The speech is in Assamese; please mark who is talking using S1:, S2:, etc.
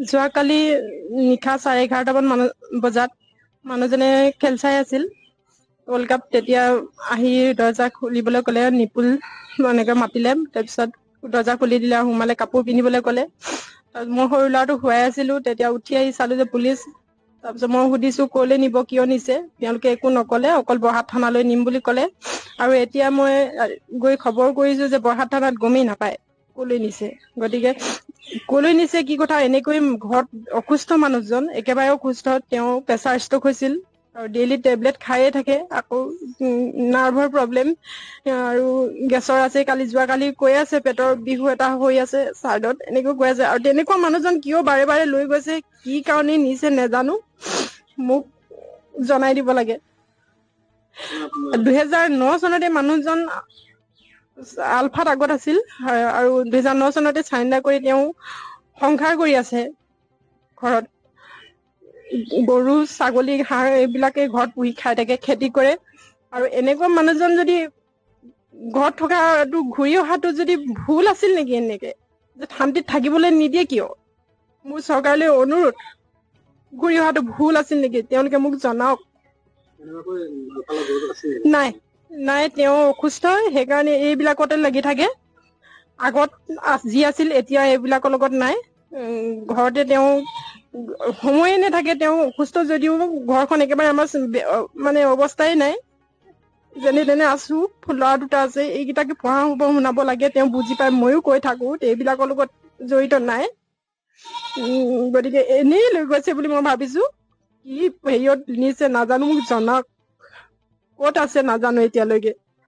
S1: যোৱাকালি নিশা 11:30মান বজাত মানুহজনে খেল চাই আছিল ৱৰ্ল্ড কাপ। তেতিয়া আহি দৰ্জা খুলিবলৈ ক'লে, নিপুল এনেকে মাতিলে। তাৰপিছত দৰ্জা খুলি দিলে আৰু সোমালে, কাপোৰ পিন্ধিবলৈ ক'লে। মই সৰু ল'ৰাটো শুৱাই আছিলো, তেতিয়া উঠি আহি চালো যে পুলিচ। তাৰপিছত মই সুধিছো কলৈ নিব, কিয় নিছে। তেওঁলোকে একো নকলে, অকল বৰহাট থানালৈ নিম বুলি ক'লে। আৰু এতিয়া মই গৈ খবৰ কৰিছো যে বৰহাট থানাত গমেই নাপায় কলৈ নিছে। গতিকে কলৈ নিছে কি কথা, এনেকৈ ঘৰত অসুস্থ মানুহজন, একেবাৰে অসুস্থ। তেওঁ প্ৰেচাৰ ষ্ট্ৰক হৈছিল আৰু ডেইলি টেবলেট খায়ে থাকে। আকৌ নাৰ্ভৰ প্ৰব্লেম আৰু গেছৰ আছে। যোৱাকালি কৈ আছে পেটৰ বিহু এটা হৈ আছে চাইডত, এনেকৈ কৈ আছে। আৰু তেনেকুৱা মানুহজন কিয় বাৰে বাৰে লৈ গৈছে, কি কাৰণে নিছে নেজানো, মোক জনাই দিব লাগে। 2009 চনতে মানুহজন আলফাত আগত আছিল আৰু 2009 চনতে চাৰেণ্ডাৰ কৰি তেওঁ সংসাৰ কৰি আছে ঘৰত। গৰু ছাগলী হাঁহ এইবিলাকে ঘৰত পুহি খাই থাকে, খেতি কৰে। আৰু এনেকুৱা মানুহজন যদি ঘৰত থকাটো ঘূৰি অহাটো যদি ভুল আছিল নেকি, এনেকে যে শান্তিত থাকিবলৈ নিদিয়ে কিয়? মোৰ চৰকাৰলৈ অনুৰোধ, ঘূৰি অহাটো ভুল আছিল নেকি, তেওঁলোকে মোক জনাওক। নাই নাই, তেওঁ অসুস্থ, সেইকাৰণে এইবিলাকতে লাগি থাকে। আগত যি আছিল এতিয়া এইবিলাকৰ লগত নাই। ঘৰতে তেওঁ সময়ে নাথাকে। তেওঁ অসুস্থ যদিও ঘৰখন একেবাৰে আমাৰ মানে অৱস্থাই নাই। যেনে তেনে আছো। ল'ৰা দুটা আছে, এইকেইটাকে পঢ়া শুনাব লাগে। তেওঁ বুজি পায়, ময়ো কৈ থাকো এইবিলাকৰ লগত জড়িত নাই। গতিকে এনেই লৈ গৈছে বুলি মই ভাবিছো। কি হেৰিয়ত নিছে নাজানো, মোক জনাওক। ক'ত আছে নাজানো এতিয়ালৈকে।